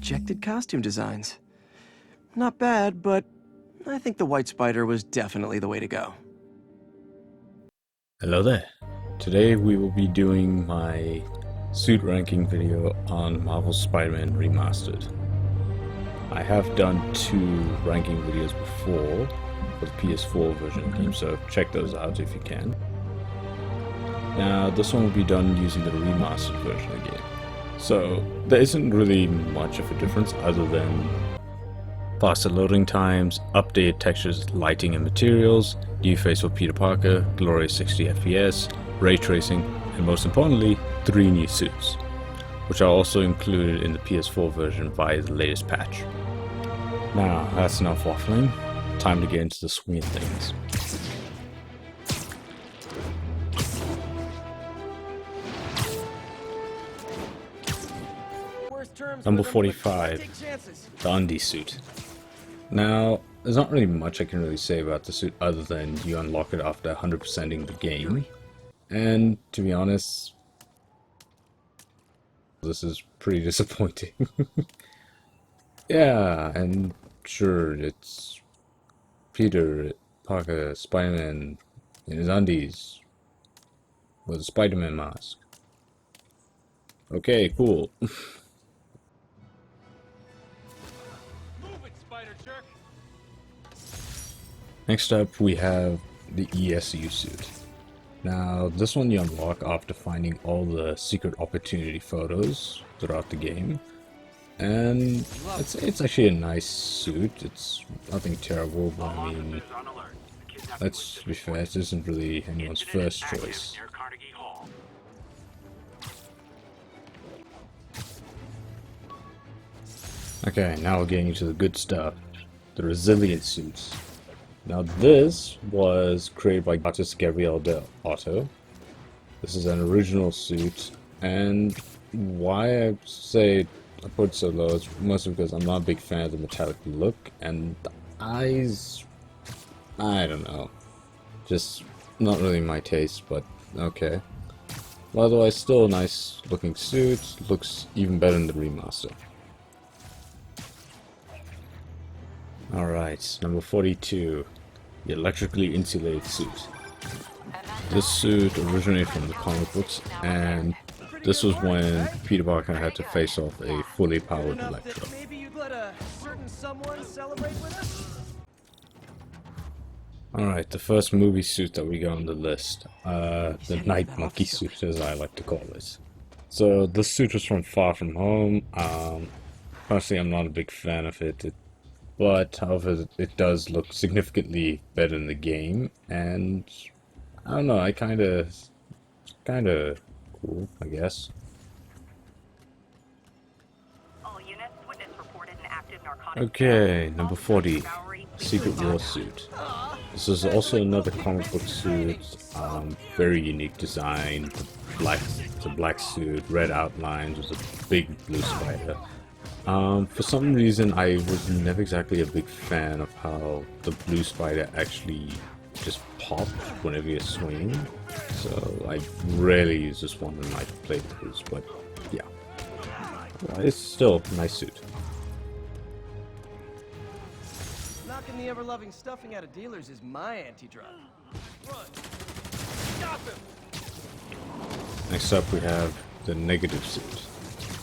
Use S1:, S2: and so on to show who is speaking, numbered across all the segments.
S1: rejected costume designs. Not bad, but I think the White Spider was definitely the way to go.
S2: Hello there. Today we will be doing my suit ranking video on Marvel's Spider-Man Remastered. I have done 2 ranking videos before for the PS4 version of the game, so check those out if you can. Now this one will be done using the remastered version of the game. So there isn't really much of a difference other than faster loading times, updated textures, lighting and materials, new face for Peter Parker, glorious 60 FPS, ray tracing, and most importantly, 3 new suits, which are also included in the PS4 version via the latest patch. Now, that's enough waffling. Time to get into the swing of things. Number 45, the undie suit. Now, there's not really much I can really say about the suit other than you unlock it after 100%ing the game. And to be honest, this is pretty disappointing. Yeah, and sure, it's Peter Parker, Spider-Man in his undies with a Spider-Man mask. Okay, cool. Next up, we have the ESU suit. Now, this one you unlock after finding all the secret opportunity photos throughout the game. And it's actually a nice suit. It's nothing terrible, but I mean, let's be fair, this isn't really anyone's first choice. Okay, now we're getting into the good stuff. The resilient suits. Now this was created by artist Gabriel Del Otto. This is an original suit, and why I say I put it so low is mostly because I'm not a big fan of the metallic look, and the eyes, I don't know, just not really my taste, but okay. Well, otherwise still a nice looking suit, looks even better in the remaster. Alright, number 42, the electrically insulated suit. This suit originated from the comic books, and this was when Peter Parker had to face off a fully powered Electro. Alright, the first movie suit that we got on the list, the Night Monkey suit as I like to call it. So this suit was from Far From Home. Personally I'm not a big fan of it. But, however, it does look significantly better in the game, and I don't know, kinda cool, I guess. Okay, number 40, Secret War suit. This is also another comic book suit, very unique design, the black suit, red outlines with a big blue spider. For some reason, I was never exactly a big fan of how the blue spider actually just popped whenever you're swinging. So I rarely use this one in my playthroughs, but yeah. It's still a nice suit.
S1: Knocking the ever-loving stuffing out of dealers is my anti-drug. Run! Stop him!
S2: Next up, we have the negative suit.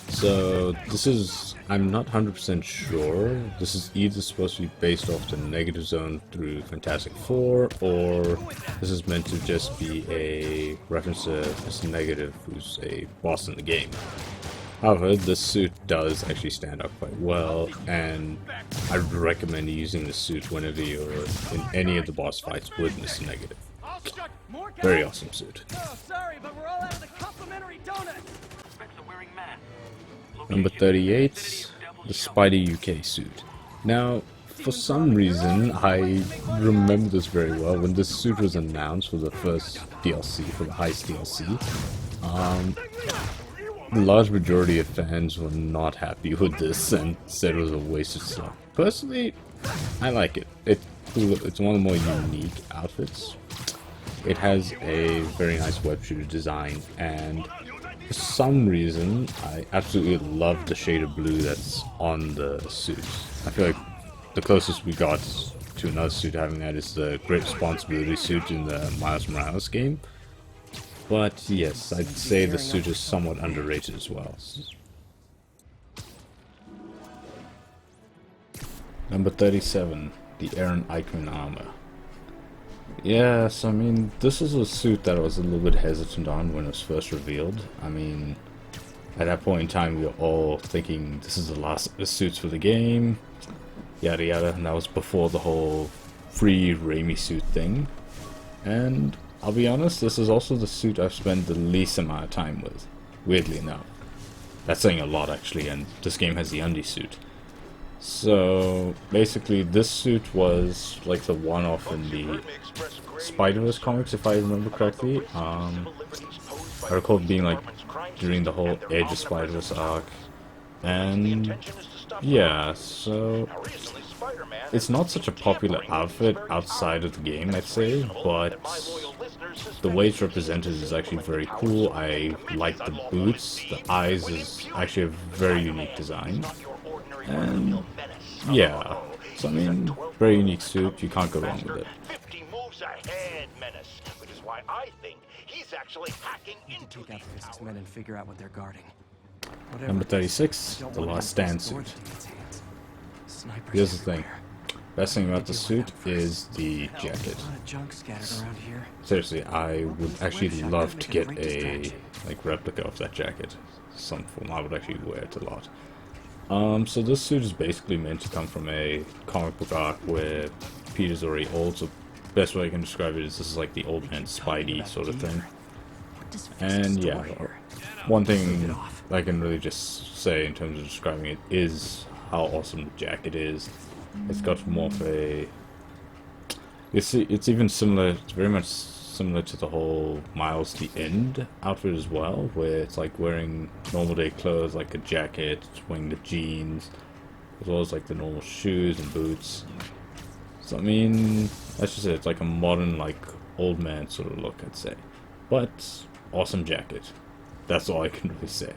S2: So this is, I'm not 100% sure, this is either supposed to be based off the negative zone through Fantastic Four, or this is meant to just be a reference to Mr. Negative, who's a boss in the game. However, this suit does actually stand out quite well, and I would recommend using this suit whenever you're in any of the boss fights with Mr. Negative. Very awesome suit. Number 38, the Spider UK suit. Now, for some reason, I remember this very well. When this suit was announced for the first DLC, for the Heist DLC, the large majority of fans were not happy with this and said it was a waste of stuff. Personally, I like it. It's one of the more unique outfits. It has a very nice web shooter design, and for some reason, I absolutely love the shade of blue that's on the suit. I feel like the closest we got to another suit having that is the Great Responsibility suit in the Miles Morales game. But yes, I'd say the suit is somewhat underrated as well. Number 37, the Aaron Eichmann armor. Yes, I mean, this is a suit that I was a little bit hesitant on when it was first revealed. I mean, at that point in time, we were all thinking this is the last of the suits for the game, yada yada, and that was before the whole free Raimi suit thing. And I'll be honest, this is also the suit I've spent the least amount of time with, weirdly enough. That's saying a lot, actually, and this game has the undie suit. So basically this suit was like the one-off in the Spider-Verse comics, if I remember correctly. I recall it being like during the whole Age of Spider-Verse arc. And yeah, so it's not such a popular outfit outside of the game, I'd say, but the way it's represented is actually very cool. I like the boots. The eyes is actually a very unique design. And yeah, so I mean, very unique suit, you can't go wrong with it.
S3: 50 moves ahead, Menace, which is why I think he's actually hacking into
S1: Take out Fisk's men and figure out what they're guarding.
S2: Number 36, the Last Stand suit. Here's the thing. Best thing about the suit is the jacket. Seriously, I would actually love to get a replica of that jacket. Some form, I would actually wear it a lot. So this suit is basically meant to come from a comic book arc where Peter's already old, so best way I can describe it is this is like the old man Spidey sort of thing. And yeah, one thing I can really just say in terms of describing it is how awesome the jacket is. It's got more of a... It's even similar, it's very much similar to the whole Miles the End outfit as well, where it's like wearing normal day clothes like a jacket, wearing the jeans, as well as like the normal shoes and boots. So I mean, that's just it, it's like a modern like old man sort of look, I'd say. But awesome jacket. That's all I can really say.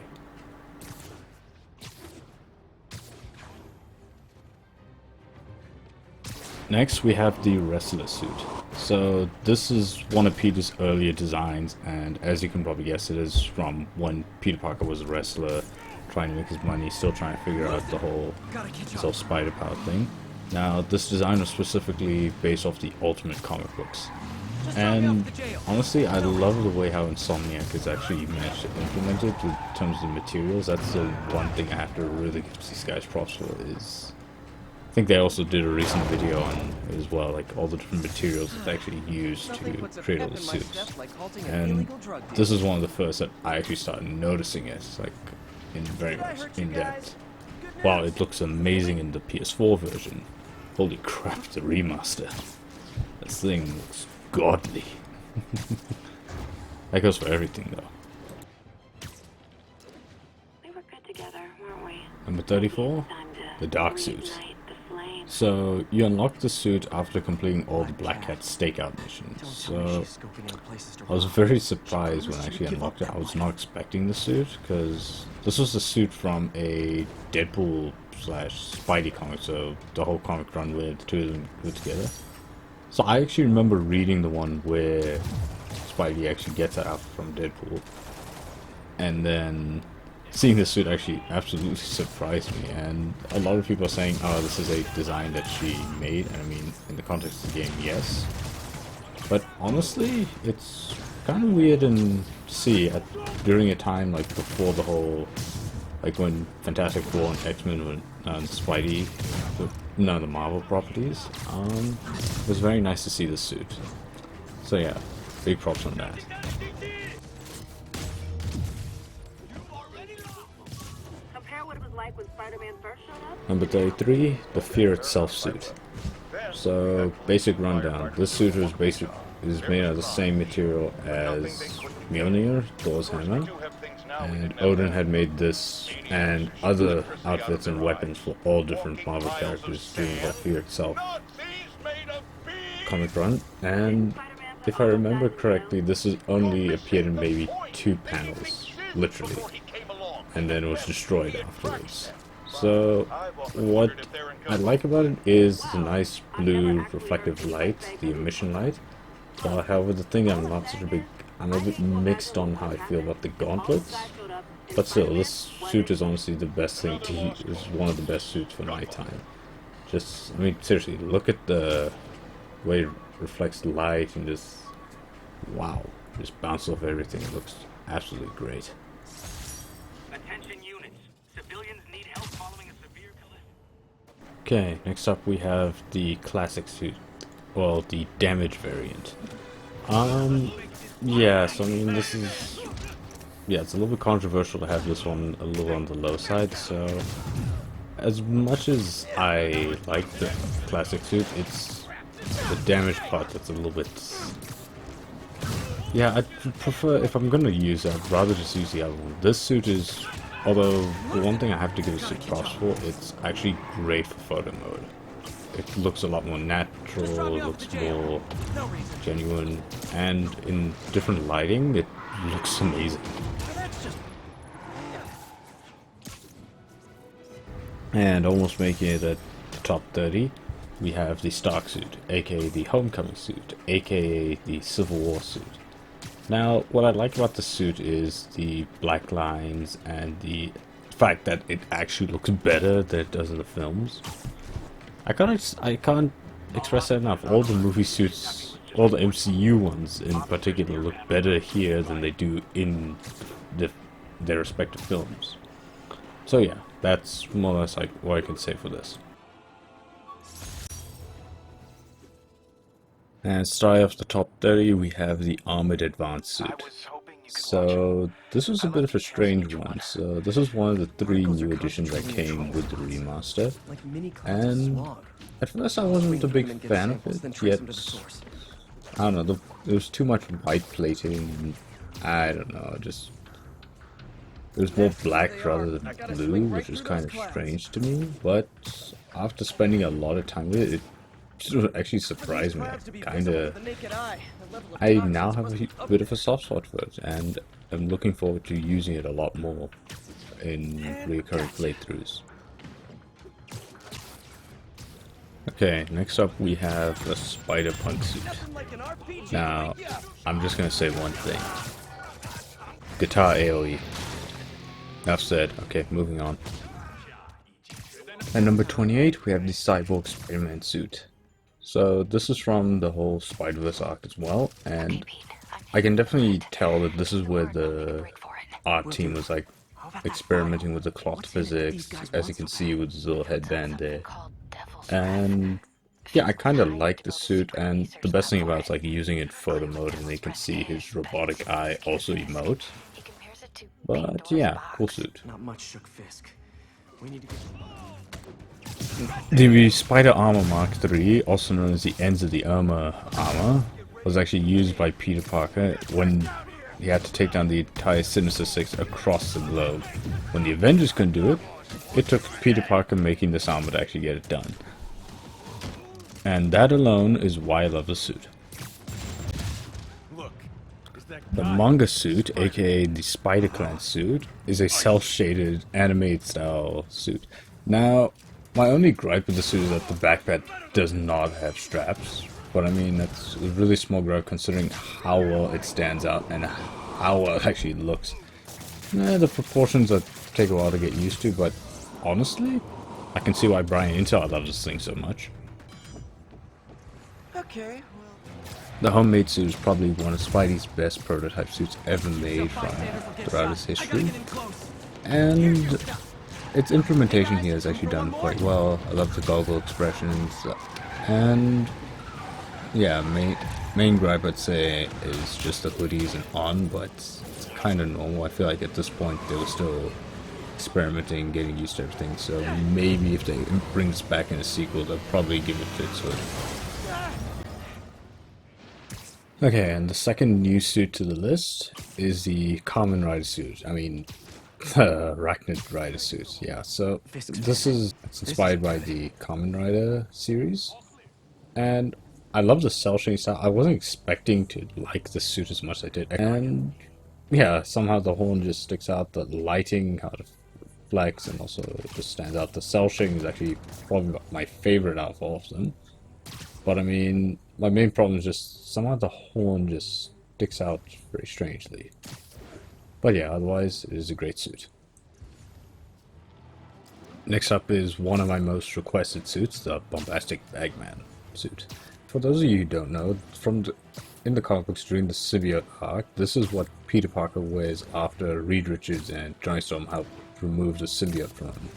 S2: Next we have the wrestler suit. So this is one of Peter's earlier designs, and as you can probably guess, it is from when Peter Parker was a wrestler, trying to make his money, still trying to figure out the whole spider power thing. Now this design was specifically based off the Ultimate comic books. And honestly, I love the way how Insomniac has actually managed to implement it in terms of the materials. That's the one thing I have to really give these guys props for. Is I think they also did a recent video on it as well, like all the different materials that they actually used to create all the suits. And this is one of the first that I actually started noticing it, like in very much in depth. Wow, it looks amazing in the PS4 version. Holy crap, the remaster. This thing looks godly. That goes for everything though.
S4: We were good together, weren't we?
S2: Number 34, the Dark Suit. So you unlock the suit after completing all the Black Cat stakeout missions. So I was very surprised when I actually unlocked it. I was not expecting the suit, because this was the suit from a Deadpool / Spidey comic, so the whole comic run where the two of them were together. So I actually remember reading the one where Spidey actually gets that outfit from Deadpool, and then seeing the suit actually absolutely surprised me. And a lot of people are saying, oh, this is a design that she made, and I mean, in the context of the game, yes. But honestly, it's kind of weird and see during a time like before the whole, like when Fantastic Four and X-Men were Spidey, none of the Marvel properties. It was very nice to see the suit. So yeah, big props on that. Number 33, the Fear Itself suit. So, basic rundown. This suit is made out of the same material as Mjolnir, Thor's hammer, and Odin had made this and other outfits and weapons for all different Marvel characters during the Fear Itself comic run. And if I remember correctly, this has only appeared in maybe 2 panels literally, and then it was destroyed afterwards. So what I like about it is the nice blue reflective light, the emission light. But however, the thing I'm not such a big, I'm a bit mixed on how I feel about the gauntlets. But still, this suit is honestly the best thing to use. It's one of the best suits for nighttime. Just, I mean, seriously, look at the way it reflects the light and just, wow, just bounce off everything. It looks absolutely great.
S5: Attention units. Civilians need help following a severe collision.
S2: Okay, next up we have the classic suit. Well, the damage variant. Yeah, so I mean, this is, yeah, it's a little bit controversial to have this one a little on the low side, so as much as I like the classic suit, it's the damage part that's a little bit, yeah, I'd prefer, if I'm gonna use it, I'd rather just use the other one. This suit is, although the one thing I have to give a suit props for, it's actually great for photo mode. It looks a lot more natural, it looks more genuine, and in different lighting, it looks amazing. And almost making it at the top 30, we have the Stark suit, aka the Homecoming suit, aka the Civil War suit. Now, what I like about the suit is the black lines and the fact that it actually looks better than it does in the films. I can't express that enough. All the movie suits, all the MCU ones in particular, look better here than they do in their respective films. So yeah, that's more or less like what I can say for this. And starting off the top 30, we have the Armored Advanced suit. So this was a bit of a strange one. So this is one of the 3 new additions that came with the remaster, and at first I wasn't a big fan of it, yet I don't know, there was too much white plating, and I don't know, just it was more black rather than blue, which was kind of strange to me, but after spending a lot of time with it, it actually surprised me. I now have a bit of a soft spot for it, and I'm looking forward to using it a lot more in recurring playthroughs. Okay, next up we have a Spider-Punk suit. Now, I'm just gonna say one thing. Guitar AoE. Enough said. Okay, moving on. At number 28, we have the Cyborg Spider-Man suit. So this is from the whole Spider-Verse arc as well, and I can definitely tell that this is where the art team was like experimenting with the cloth physics, as you can see with his little headband there. And yeah, I kind of like the suit, and the best thing about it is like using it in photo mode, and they can see his robotic eye also emote. But yeah, cool suit.
S1: Not much shook Fisk. We need to get
S2: The Spider Armor Mark III, also known as the Ends of the Armor armor, was actually used by Peter Parker when he had to take down the entire Sinister Six across the globe. When the Avengers couldn't do it, it took Peter Parker making this armor to actually get it done. And that alone is why I love the suit. The manga suit, aka the Spider-Clan suit, is a cel-shaded animated style suit. Now, my only gripe with the suit is that the backpack does not have straps, but I mean, that's a really small gripe considering how well it stands out and how well it actually looks. The proportions that take a while to get used to, but honestly, I can see why Brian Intel loves this thing so much.
S1: Okay,
S2: The homemade suit is probably one of Spidey's best prototype suits ever made throughout his history, and its implementation here is actually done quite well. I love the goggle expressions, and yeah, main gripe I'd say is just the hoodie isn't on, but it's kind of normal. I feel like at this point they were still experimenting, getting used to everything, so maybe if they bring this back in a sequel, they'll probably give it its hood. Okay, and the second new suit to the list is the Kamen Rider suit. I mean, the Arachnid Rider suit. Yeah, so this is inspired by the Kamen Rider series, and I love the cel shading style. I wasn't expecting to like the suit as much as I did, and yeah, somehow the horn just sticks out, the lighting, how it reflects, and also it just stands out. The cell shading is actually probably my favorite out of all of them. But I mean, my main problem is just somehow the horn just sticks out very strangely. But yeah, otherwise, it is a great suit. Next up is one of my most requested suits, the Bombastic Bagman suit. For those of you who don't know, in the comic books during the symbiote arc, this is what Peter Parker wears after Reed Richards and Johnny Storm help remove the symbiote from him.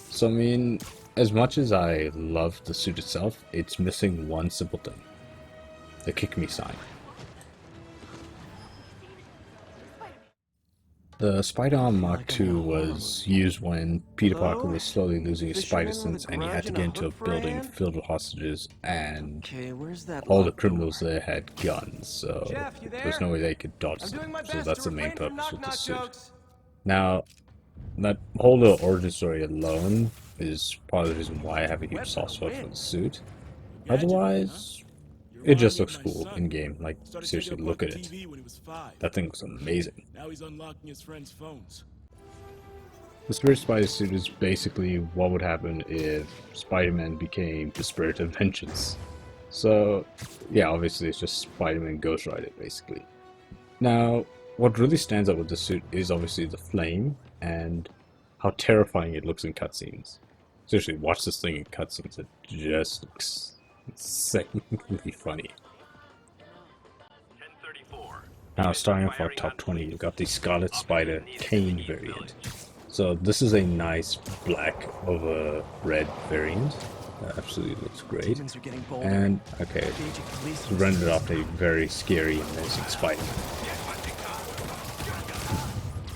S2: So I mean, as much as I love the suit itself, it's missing one simple thing. The kick me sign. The Spider-Arm Mark II was used when Peter Parker was slowly losing his spider sense and he had to get into a building filled with hostages and
S1: Okay, where's that
S2: all the
S1: locked door?
S2: criminals there had guns, so
S1: Jeff, you
S2: there's
S1: there?
S2: no way they could dodge
S1: I'm
S2: them.
S1: doing my
S2: So
S1: best
S2: that's
S1: to
S2: the main
S1: refrain from
S2: purpose with the
S1: knock-knock
S2: suit.
S1: jokes.
S2: Now, that whole little origin story alone is part of the reason why I have a huge soft spot for the suit. Otherwise, it just looks cool in game. Like, seriously, look at it. That thing looks amazing.
S6: Now he's unlocking his friends' phones.
S2: The Spirit Spider suit is basically what would happen if Spider-Man became the Spirit of Vengeance. So, yeah, obviously it's just Spider-Man Ghost Rider, basically. Now, what really stands out with the suit is obviously the flame and how terrifying it looks in cutscenes. Seriously, watch this thing in cutscenes. It just looks insanely funny.
S5: 1034.
S2: Now, starting off our top 20, we've got the Scarlet Spider Kane variant. So this is a nice black over red variant. That absolutely looks great.
S1: Demons are getting bolder.
S2: And, okay,
S1: Engaging police
S2: it's rendered off a very scary and menacing Spider-Man.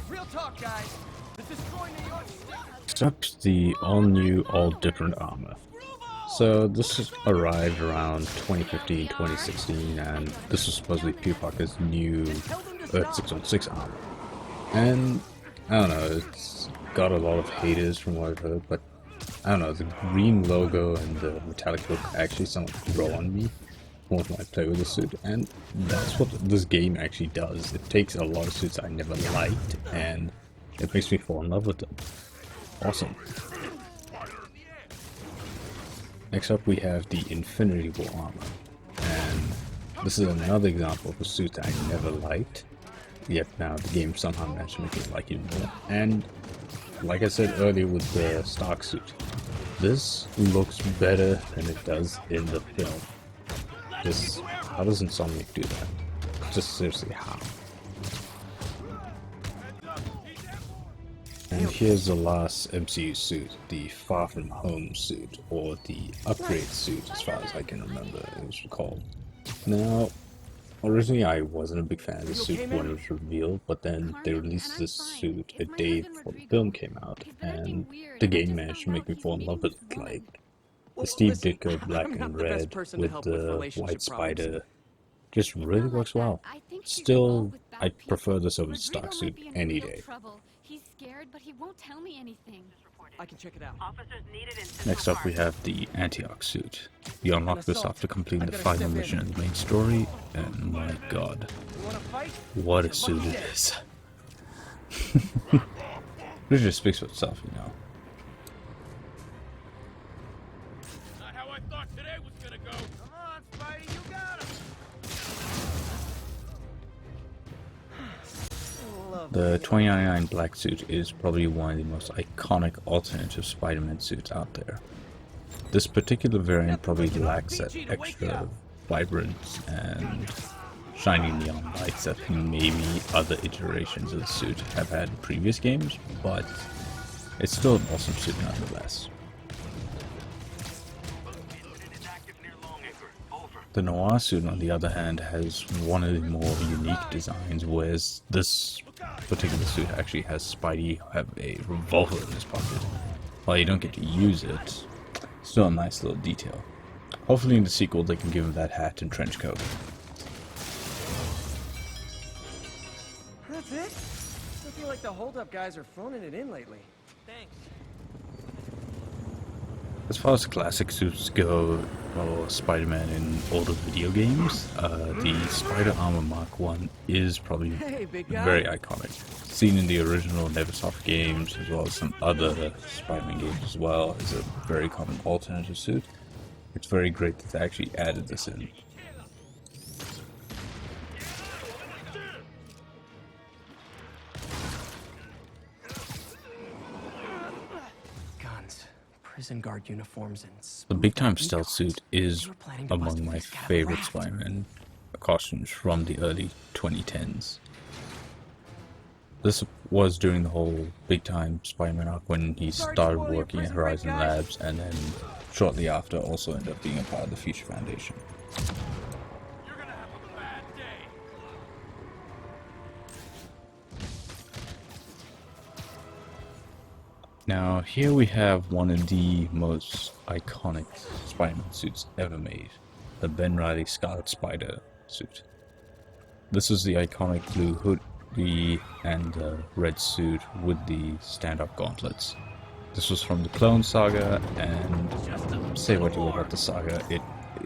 S1: Real talk, guys. The Destroy New York City.
S2: Next up, the all-new, all-different armor. So this arrived around 2015, 2016, and this was supposedly Peter Parker's new Earth 616 armor. And, I don't know, it's got a lot of haters from what I've heard, but I don't know, the green logo and the metallic look actually somewhat grow on me more when I play with the suit, and that's what this game actually does. It takes a lot of suits I never liked, and it makes me fall in love with them. Awesome. Next up we have the Infinity War armor, and this is another example of a suit that I never liked, yet now the game somehow managed to make me like it more. And like I said earlier with the Stark suit, this looks better than it does in the film. Just, how does Insomniac do that? Just seriously, how? And here's the last MCU suit, the Far From Home suit, or the Upgrade suit as far as I can remember it was called. Now, originally I wasn't a big fan of the suit when it was revealed, but then they released this suit a day before the film came out, and the game managed to make me fall in love with it. Like, the Steve Ditko black and red with the white spider just really works well. Still, I'd prefer this over the Stark suit any day.
S7: He's scared, but he won't tell me anything.
S1: I can check it out.
S5: Officers needed in
S2: Next up we have the Antioch suit. You unlock this after completing the final mission in the main story, and my god,
S1: You wanna fight?
S2: what a suit it is. It just speaks for itself, you know.
S6: Not how I thought today was gonna go.
S1: Come on, Spidey, you got him.
S2: The 2099 black suit is probably one of the most iconic alternative Spider-Man suits out there. This particular variant probably lacks that extra vibrance and shiny neon lights that maybe other iterations of the suit have had in previous games, but it's still an awesome suit nonetheless. The Noir suit, on the other hand, has one of the more unique designs, whereas this particular suit actually has Spidey have a revolver in his pocket. While you don't get to use it, still a nice little detail. Hopefully in the sequel they can give him that hat and trench coat.
S1: That's it? I feel like the hold-up guys are phoning it in lately. Thanks.
S2: As far as classic suits go, for Spider-Man in older video games, the Spider Armor Mark 1 is probably
S1: Hey, big guy.
S2: very iconic. Seen in the original Neversoft games, as well as some other Spider-Man games as well, is a very common alternative suit. It's very great that they actually added this in.
S1: Guns, prison guard uniforms, and
S2: The big time stealth suit is among my favorite Spider-Man costumes from the early 2010s. This was during the whole big time Spider-Man arc when he started working at Horizon Labs, and then shortly after also ended up being a part of the Future Foundation.
S6: You're gonna have a bad day.
S2: Now here we have one of the most iconic Spider-Man suits ever made, the Ben Reilly Scarlet Spider suit. This is the iconic blue hoodie and the red suit with the stand-up gauntlets. This was from the Clone Saga, and say what you will about the saga, it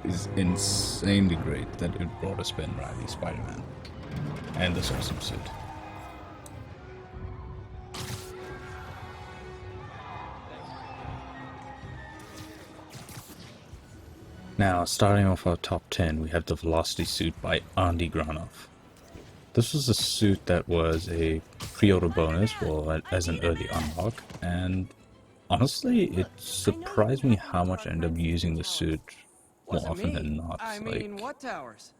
S2: is insanely great that it brought us Ben Reilly Spider-Man and this awesome suit. Now, starting off our top 10, we have the Velocity suit by Andy Granoff. This was a suit that was a pre-order bonus as an early unlock, and honestly, it surprised me how much I ended up using the suit more often than not.
S1: I mean, what towers?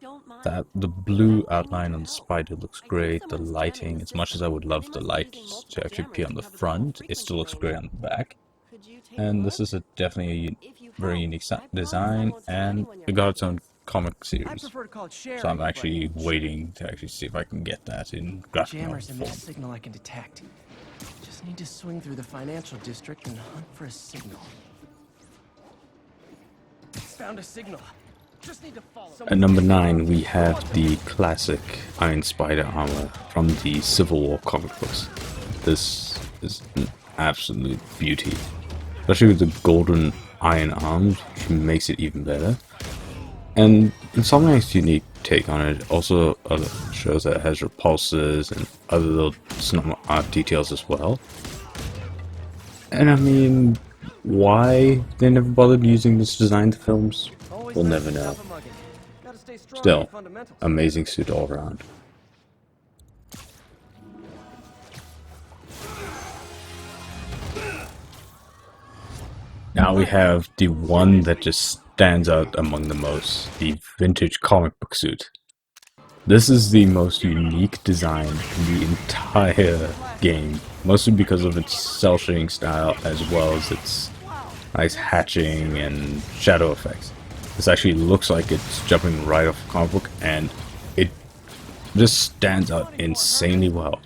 S2: The blue outline on the spider looks great, the lighting, as much as I would love the lights to actually appear on the front, it still looks great on the back. And this is definitely a very unique design, and it got its own comic
S1: I
S2: series.
S1: prefer to call it sharing.
S2: So I'm actually waiting to actually see if I can get that in graphic novel
S1: Jammers emit a
S2: form.
S1: signal I can detect. Just need to swing through the financial district and hunt for a signal. Found a signal. Just need to follow.
S2: At number 9, we have the classic Iron Spider armor from the Civil War comic books. This is an absolute beauty, especially with the golden iron arms, which makes it even better. And Insomniac's unique take on it also shows that it has repulsors and other little small art details as well. And I mean, why they never bothered using this design in the films, we'll never know. Still, amazing suit all around. Now we have the one that just stands out among the most, the vintage comic book suit. This is the most unique design in the entire game, mostly because of its cel-shading style as well as its nice hatching and shadow effects. This actually looks like it's jumping right off a comic book, and it just stands out insanely well.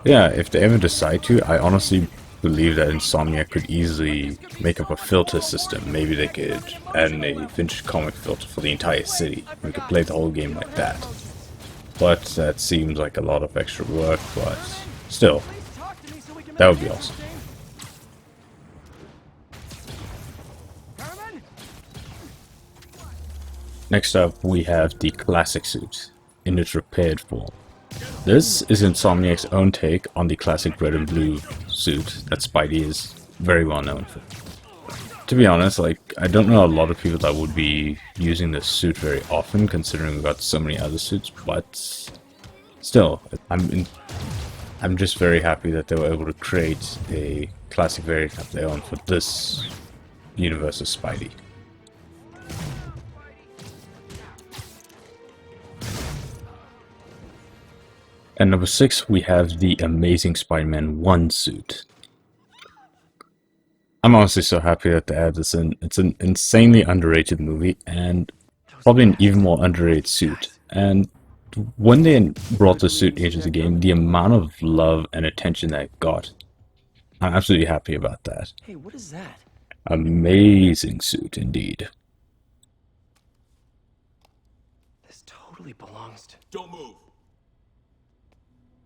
S2: Yeah, if they ever decide to, I honestly believe that Insomniac could easily make up a filter system. Maybe they could add in a vintage comic filter for the entire city. We could play the whole game like that. But that seems like a lot of extra work, but still, that would be awesome. Next up, we have the classic suit in its repaired form. This is Insomniac's own take on the classic red and blue suit that Spidey is very well known for. To be honest, I don't know a lot of people that would be using this suit very often, considering we've got so many other suits, but still, I'm just very happy that they were able to create a classic variant of their own for this universe of Spidey. At number 6, we have the Amazing Spider-Man 1 suit. I'm honestly so happy that they added this in. It's an insanely underrated movie, and probably an even more underrated suit. And when they brought the suit into the game, the amount of love and attention that it got, I'm absolutely happy about that.
S1: Hey, what is that?
S2: Amazing suit indeed.
S1: This totally belongs to...
S6: Don't move.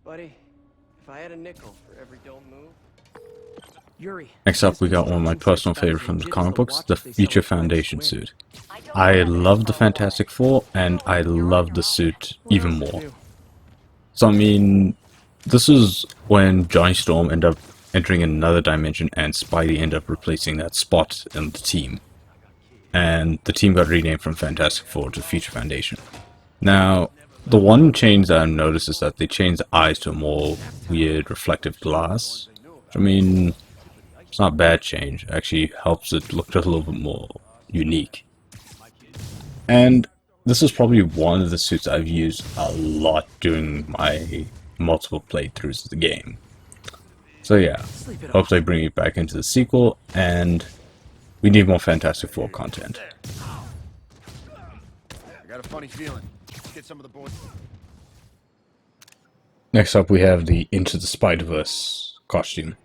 S1: Buddy, if I had a nickel for every don't move...
S2: Next up, we got one of my personal favorites from the comic books, the Future Foundation suit. I love the Fantastic Four, and I love the suit even more. So, I mean, this is when Johnny Storm ended up entering another dimension and Spidey ended up replacing that spot in the team. And the team got renamed from Fantastic Four to Future Foundation. Now, the one change that I've noticed is that they changed the eyes to a more weird reflective glass. I mean, it's not a bad change. It actually helps it look just a little bit more unique. And this is probably one of the suits I've used a lot during my multiple playthroughs of the game. So yeah, hope they bring it back into the sequel, and we need more Fantastic Four content.
S6: I got a funny feeling. Let's get some of the boys.
S2: Next up, we have the Into the Spider-Verse costume.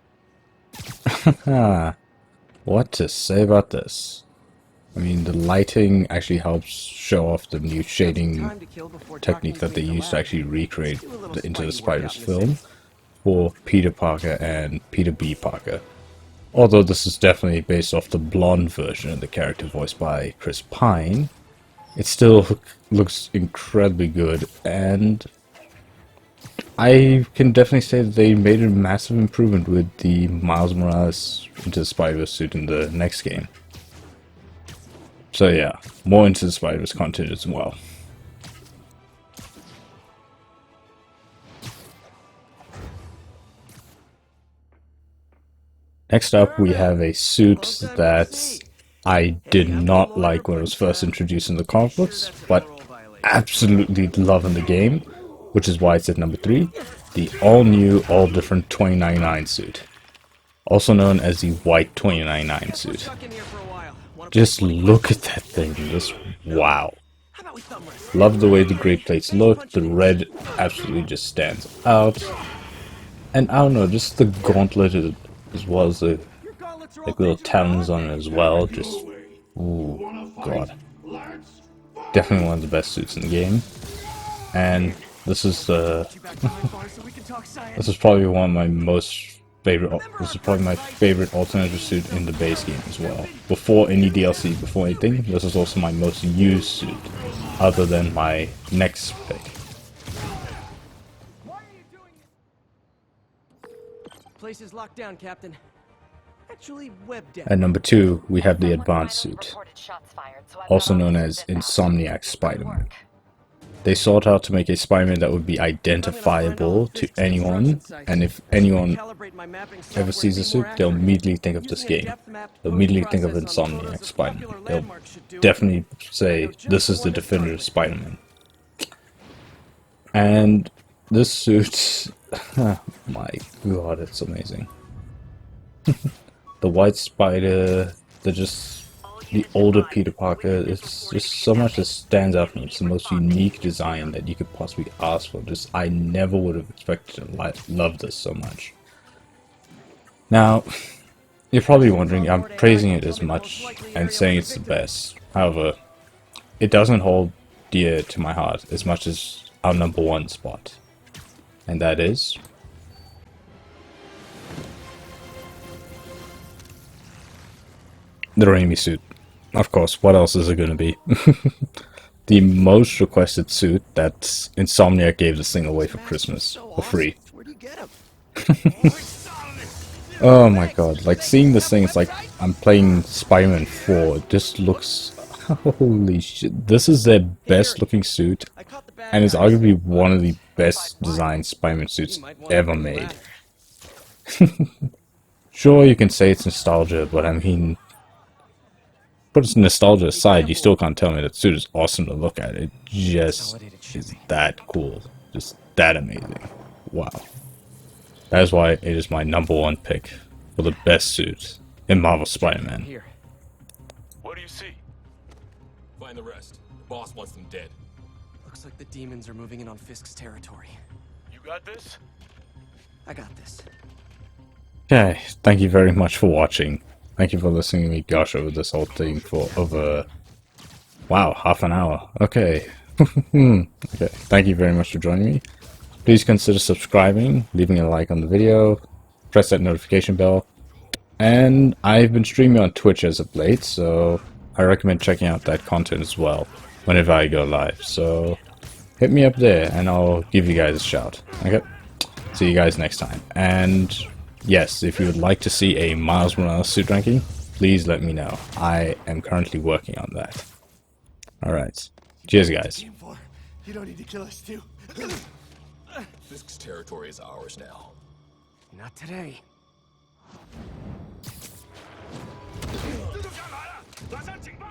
S2: What to say about this? I mean, the lighting actually helps show off the new shading technique that they used to actually recreate the Into the Spider-Verse film for Peter Parker and Peter B. Parker. Although this is definitely based off the blonde version of the character voiced by Chris Pine, it still looks incredibly good, and I can definitely say that they made a massive improvement with the Miles Morales Into the Spider-Verse suit in the next game. So yeah, more Into the Spider-Verse content as well. Next up, we have a suit that I did not like when it was first introduced in the comic books, but absolutely love in the game, which is why it's at number 3, the all-new, all-different 2099 suit, also known as the White 2099 suit. Just look at that thing, just wow. Love the way the gray plates look, the red absolutely just stands out, and I don't know, just the gauntlet as well as the like little talons on it as well, just ooh, god. Definitely one of the best suits in the game. And this is this is probably one of my most favorite, this is probably my favorite alternative suit in the base game as well. Before any DLC, before anything, this is also my most used suit, other than my next pick.
S1: Place is locked down, Captain. Actually, web down.
S2: At number 2, we have the Advanced suit, also known as Insomniac Spider-Man. They sought out to make a Spider-Man that would be identifiable to anyone, and if anyone ever sees the suit, they'll immediately think of this game. They'll immediately think of Insomniac Spider-Man. They'll definitely say, this is the definitive Spider-Man. And this suit, my god, it's amazing. The White Spider, the older Peter Parker, it's just so much that stands out from me. It's the most unique design that you could possibly ask for. Just, I never would have expected to love this so much. Now, you're probably wondering, I'm praising it as much and saying it's the best. However, it doesn't hold dear to my heart as much as our number 1 spot. And that is the Raimi suit. Of course, what else is it going to be? The most requested suit that Insomniac gave this thing away for Christmas, for free.
S1: Where'd you get him?
S2: Oh my god, like seeing this thing, it's like I'm playing Spider-Man 4. It just looks, holy shit. This is their best looking suit, and is arguably one of the best designed Spider-Man suits ever made. Sure, you can say it's nostalgia, but I mean, put its nostalgia aside, you still can't tell me that suit is awesome to look at. It just is that cool. Just that amazing. Wow. That is why it is my number 1 pick for the best suit in Marvel Spider-Man.
S6: What do you see? Find the rest. The boss wants them dead.
S1: Looks like the demons are moving in on Fisk's territory.
S6: You got this?
S1: I got this.
S2: Okay, thank you very much for watching. Thank you for listening to me gush over this whole thing for over, wow, half an hour. Okay. Okay, thank you very much for joining me. Please consider subscribing, leaving a like on the video, press that notification bell, And I've been streaming on Twitch as of late, so I recommend checking out that content as well whenever I go live. So hit me up there and I'll give you guys a shout. Okay? See you guys next time. And yes, if you would like to see a Miles Morales suit ranking, please let me know. I am currently working on that. Alright. Cheers, guys.
S1: Team 4, you don't need to kill us too.
S6: Fisk's territory is ours now.
S1: Not today.
S5: 蜘蛛侠来了，马上警报！